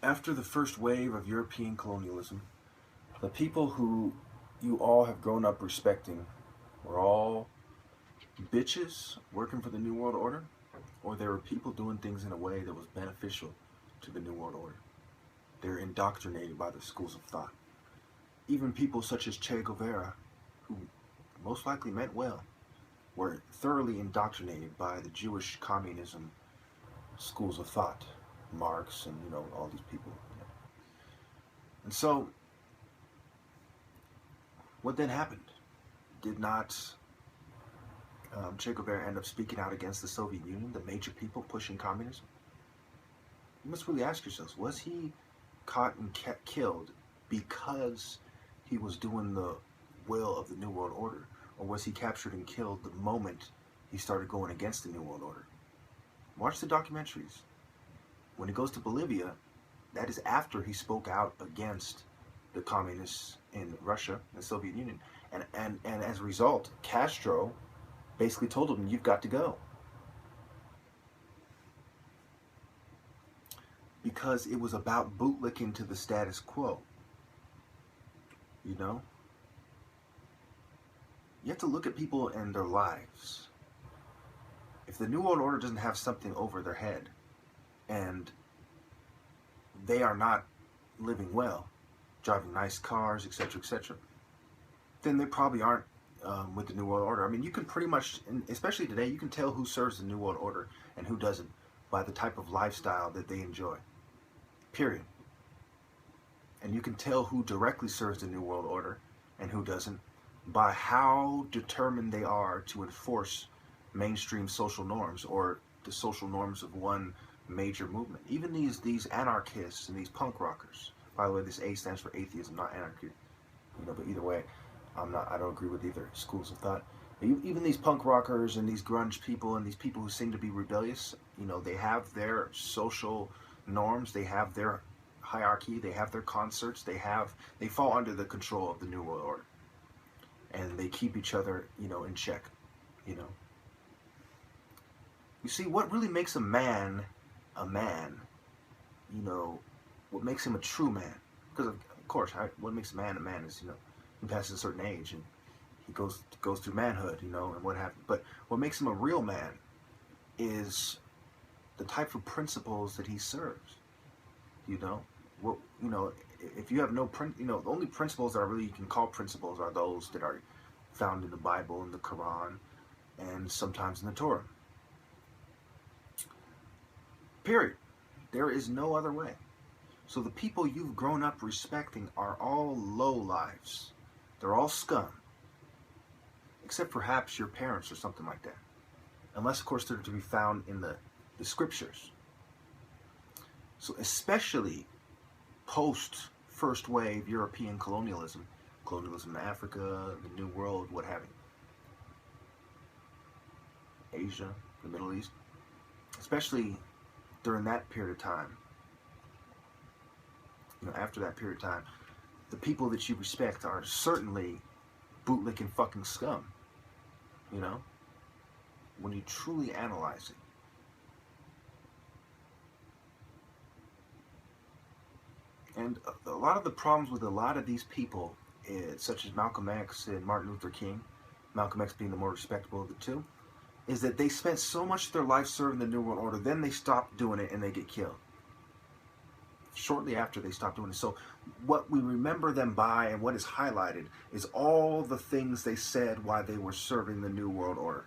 After the first wave of European colonialism, the people who you all have grown up respecting were all bitches working for the New World Order, or there were people doing things in a way that was beneficial to the New World Order. They're indoctrinated by the schools of thought. Even people such as Che Guevara, who most likely meant well, were thoroughly indoctrinated by the Jewish communism schools of thought, Marx and all these people. And so, what then happened? Did not Che Guevara end up speaking out against the Soviet Union, the major people pushing communism? You must really ask yourselves: was he caught and killed because he was doing the will of the New World Order, or was he captured and killed the moment he started going against the New World Order? Watch the documentaries. When he goes to Bolivia, that is after he spoke out against the communists in Russia and the Soviet Union. And as a result, Castro basically told him, you've got to go. Because it was about bootlicking to the status quo. You know? You have to look at people and their lives. If the New World Order doesn't have something over their head, and they are not living well, driving nice cars, etc., then they probably aren't with the New World Order. I mean, you can pretty much, especially today, you can tell who serves the New World Order and who doesn't by the type of lifestyle that they enjoy. Period. And you can tell who directly serves the New World Order and who doesn't by how determined they are to enforce mainstream social norms, or the social norms of one major movement. Even these anarchists and these punk rockers. By the way, this A stands for atheism, not anarchy. But either way, I don't agree with either schools of thought. But even these punk rockers and these grunge people and these people who seem to be rebellious, they have their social norms, they have their hierarchy, they have their concerts, they fall under the control of the New World Order. And they keep each other, in check. You see, what really makes a man, what makes him a true man? Because of course, what makes a man is, he passes a certain age and he goes through manhood, and what have you. But what makes him a real man is the type of principles that he serves. If you have no the only principles that you can call principles are those that are found in the Bible and the Quran and sometimes in the Torah. Period. There is no other way. So the people you've grown up respecting are all low lives. They're all scum. Except perhaps your parents or something like that. Unless, of course, they're to be found in the scriptures. So especially post first wave European colonialism in Africa, the New World, what have you, Asia, the Middle East, especially during that period of time, after that period of time, the people that you respect are certainly bootlicking fucking scum, when you truly analyze it. And a lot of the problems with a lot of these people, such as Malcolm X and Martin Luther King, Malcolm X being the more respectable of the two, is that they spent so much of their life serving the New World Order, then they stop doing it and they get killed. Shortly after they stop doing it. So what we remember them by and what is highlighted is all the things they said while they were serving the New World Order.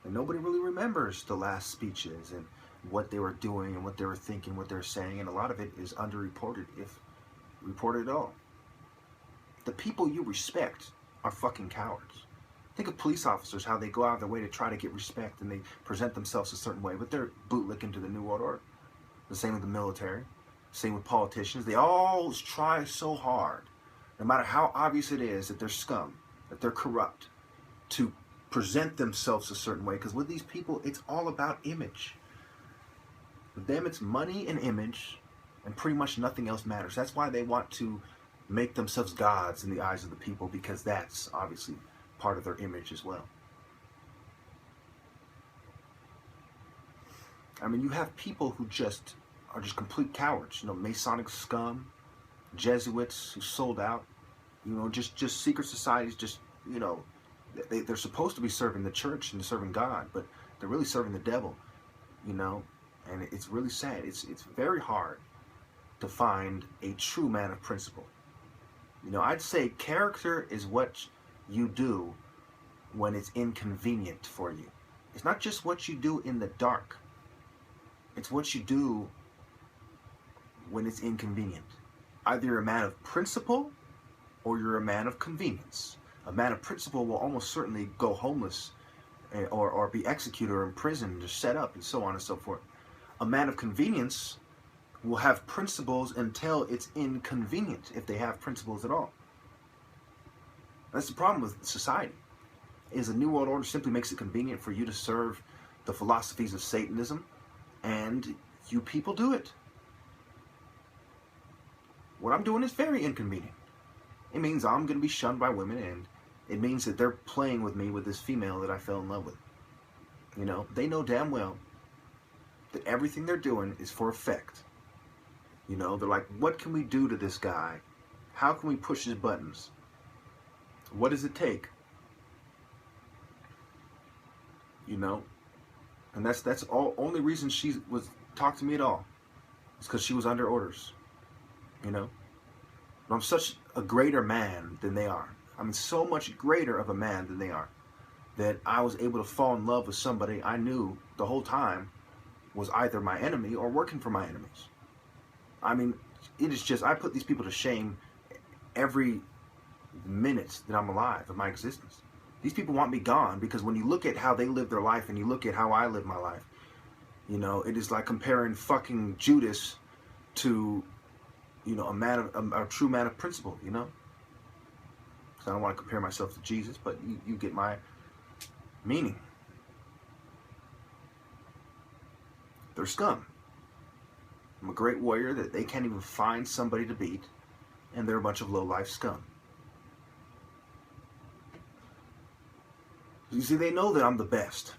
And nobody really remembers the last speeches and what they were doing and what they were thinking, what they were saying, and a lot of it is underreported, if reported at all. The people you respect are fucking cowards. Think of police officers, how they go out of their way to try to get respect and they present themselves a certain way, but they're bootlicking to the New World Order. The same with the military, same with politicians. They all try so hard, no matter how obvious it is that they're scum, that they're corrupt, to present themselves a certain way. Because with these people, it's all about image. With them, it's money and image, and pretty much nothing else matters. That's why they want to make themselves gods in the eyes of the people, because that's obviously part of their image as well. I mean, you have people who just are just complete cowards. You know, Masonic scum, Jesuits who sold out. You know, just secret societies. Just, you know, they're supposed to be serving the church and serving God, but they're really serving the devil. You know, and it's really sad. It's very hard to find a true man of principle. You know, I'd say character is what you do when it's inconvenient for you. It's not just what you do in the dark. It's what you do when it's inconvenient. Either you're a man of principle or you're a man of convenience. A man of principle will almost certainly go homeless or be executed or imprisoned or set up and so on and so forth. A man of convenience will have principles until it's inconvenient, if they have principles at all. That's the problem with society, is the New World Order simply makes it convenient for you to serve the philosophies of Satanism, and you people do it. What I'm doing is very inconvenient. It means I'm going to be shunned by women, and it means that they're playing with me with this female that I fell in love with. You know, they know damn well that everything they're doing is for effect. You know, they're like, what can we do to this guy? How can we push his buttons? What does it take? You know, and that's all. Only reason she was talk to me at all is because she was under orders. You know, but I'm such a greater man than they are. I mean, so much greater of a man than they are, that I was able to fall in love with somebody I knew the whole time was either my enemy or working for my enemies. I mean, it is just, I put these people to shame every minute that I'm alive of my existence. These people want me gone because when you look at how they live their life and you look at how I live my life, you know, it is like comparing fucking Judas to, you know, a true man of principle, you know? So I don't want to compare myself to Jesus, but you get my meaning. They're scum. I'm a great warrior that they can't even find somebody to beat, and they're a bunch of low-life scum. You see, they know that I'm the best,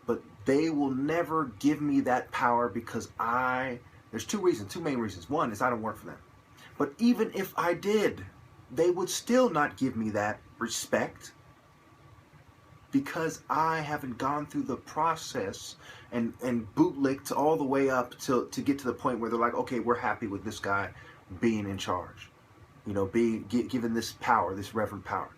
but they will never give me that power because there's two main reasons. One is I don't work for them. But even if I did, they would still not give me that respect because I haven't gone through the process and bootlicked all the way up to get to the point where they're like, okay, we're happy with this guy being in charge. You know, given this power, this reverend power.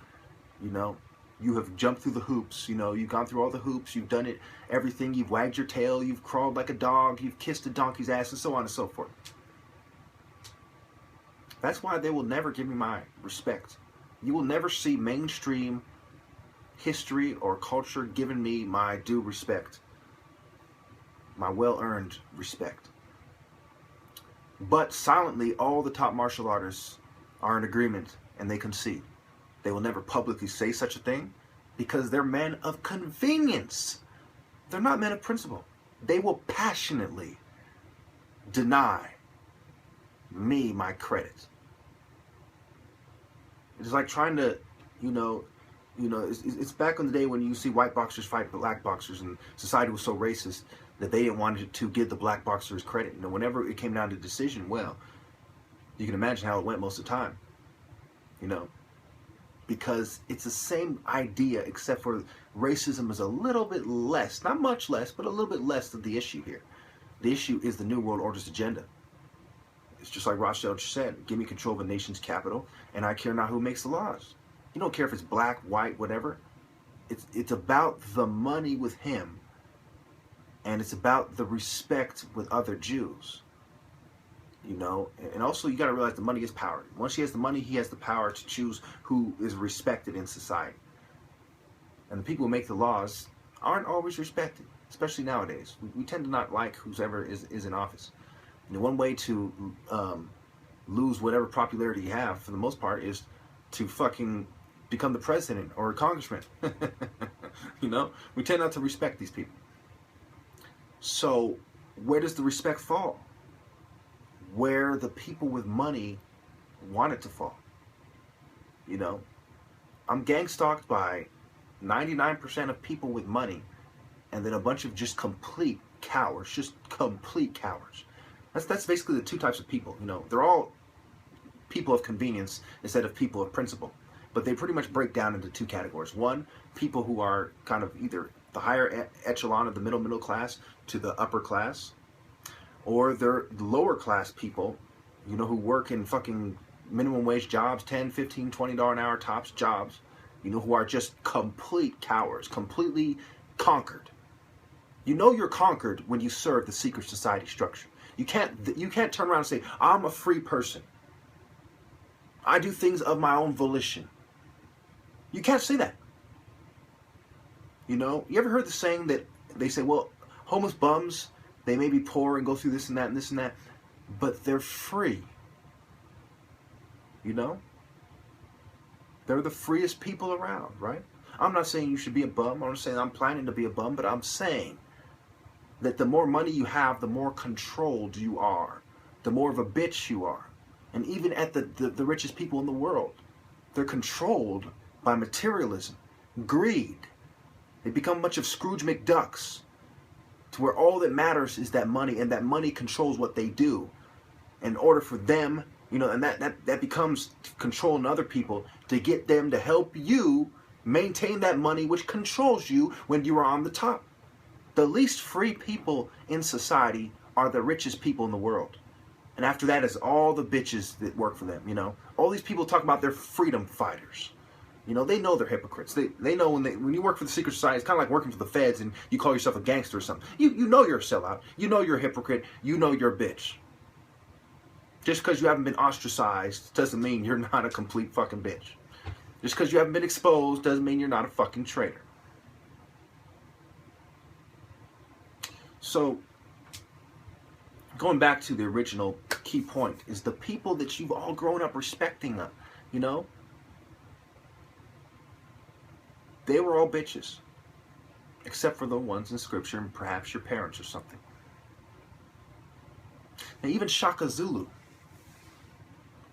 You know, you have jumped through the hoops. You know, you've gone through all the hoops. You've done it, everything. You've wagged your tail. You've crawled like a dog. You've kissed a donkey's ass, and so on and so forth. That's why they will never give me my respect. You will never see mainstream history or culture giving me my due respect, my well-earned respect. But silently, all the top martial artists are in agreement and they concede. They will never publicly say such a thing because they're men of convenience. They're not men of principle. They will passionately deny me my credit. It's like trying to, it's back in the day when you see white boxers fight black boxers, and society was so racist that they didn't want to give the black boxers credit. You know, whenever it came down to decision, well, you can imagine how it went most of the time. You know, because it's the same idea, except for racism is a little bit less, not much less, but a little bit less of the issue here. The issue is the New World Order's agenda. It's just like Rothschild said, give me control of a nation's capital, and I care not who makes the laws. You don't care if it's black, white, whatever. It's about the money with him, and it's about the respect with other Jews. You know, and also you got to realize the money is power. Once he has the money, he has the power to choose who is respected in society. And the people who make the laws aren't always respected, especially nowadays. We tend to not like whoever is in office. And one way to lose whatever popularity you have, for the most part, is to fucking become the president or a congressman. You know, we tend not to respect these people. So where does the respect fall? Where the people with money want it to fall. You know, I'm gang stalked by 99% of people with money, and then a bunch of just complete cowards, That's basically the two types of people. You know, they're all people of convenience instead of people of principle. But they pretty much break down into two categories. One, people who are kind of either the higher echelon of the middle class to the upper class, or they're the lower class people, you know, who work in fucking minimum wage jobs, 10, 15, $20 an hour tops jobs, you know, who are just complete cowards, completely conquered. You know you're conquered when you serve the secret society structure. You can't turn around and say, I'm a free person. I do things of my own volition. You can't say that. You know, you ever heard the saying that they say, well, homeless bums, they may be poor and go through this and that and this and that, but they're free. You know? They're the freest people around, right? I'm not saying you should be a bum. I'm not saying I'm planning to be a bum, but I'm saying that the more money you have, the more controlled you are, the more of a bitch you are. And even at the richest people in the world, they're controlled by materialism, greed. They become much of Scrooge McDucks, to where all that matters is that money, and that money controls what they do. In order for them, you know, and that becomes controlling other people to get them to help you maintain that money, which controls you when you are on the top. The least free people in society are the richest people in the world. And after that is all the bitches that work for them, you know. All these people talk about they're freedom fighters. You know, they know they're hypocrites. They know when you work for the secret society, it's kind of like working for the feds and you call yourself a gangster or something. You know you're a sellout. You know you're a hypocrite. You know you're a bitch. Just because you haven't been ostracized doesn't mean you're not a complete fucking bitch. Just because you haven't been exposed doesn't mean you're not a fucking traitor. So, going back to the original key point is the people that you've all grown up respecting them, you know? They were all bitches. Except for the ones in scripture and perhaps your parents or something. Now even Shaka Zulu,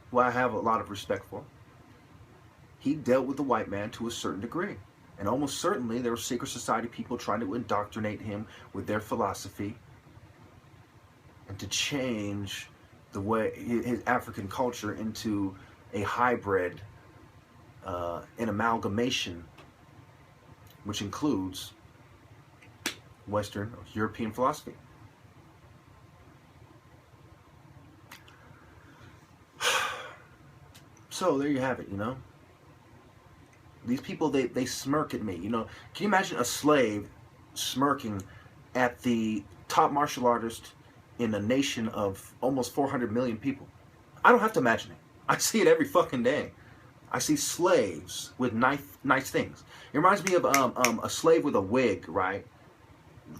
who I have a lot of respect for, he dealt with the white man to a certain degree. And almost certainly there were secret society people trying to indoctrinate him with their philosophy and to change the way his African culture into a hybrid, an amalgamation, which includes Western or European philosophy. So there you have it, you know. These people, they smirk at me, you know. Can you imagine a slave smirking at the top martial artist in a nation of almost 400 million people? I don't have to imagine it. I see it every fucking day. I see slaves with nice things. It reminds me of a slave with a wig, right?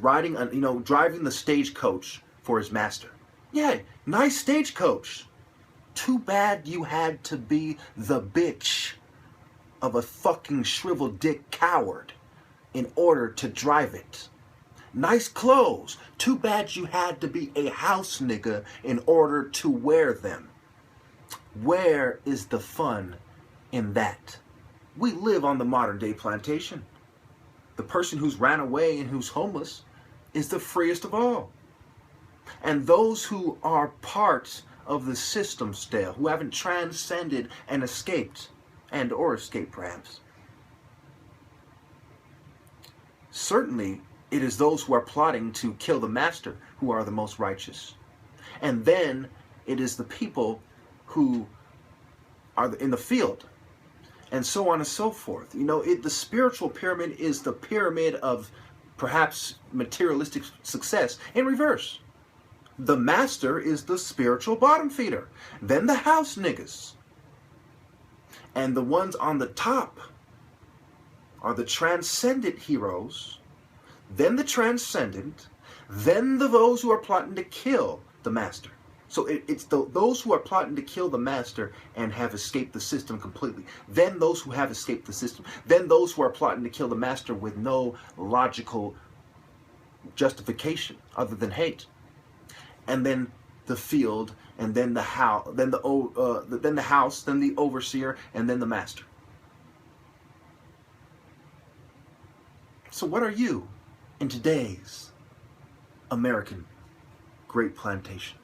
Riding, driving the stagecoach for his master. Yeah, nice stagecoach. Too bad you had to be the bitch of a fucking shriveled dick coward in order to drive it. Nice clothes. Too bad you had to be a house nigga in order to wear them. Where is the fun in that? We live on the modern day plantation. The person who's ran away and who's homeless is the freest of all. And those who are part of the system still, who haven't transcended and escaped, or escaped perhaps, certainly it is those who are plotting to kill the master who are the most righteous. And then it is the people who are in the field, and so on and so forth. You know, the spiritual pyramid is the pyramid of perhaps materialistic success in reverse. The master is the spiritual bottom feeder. Then the house niggas. And the ones on the top are the transcendent heroes, then the transcendent, then those who are plotting to kill the master. So it's those who are plotting to kill the master and have escaped the system completely. Then those who have escaped the system. Then those who are plotting to kill the master with no logical justification other than hate. And then the field, and then the house, then the house, then the overseer, and then the master. So what are you in today's American Great Plantation?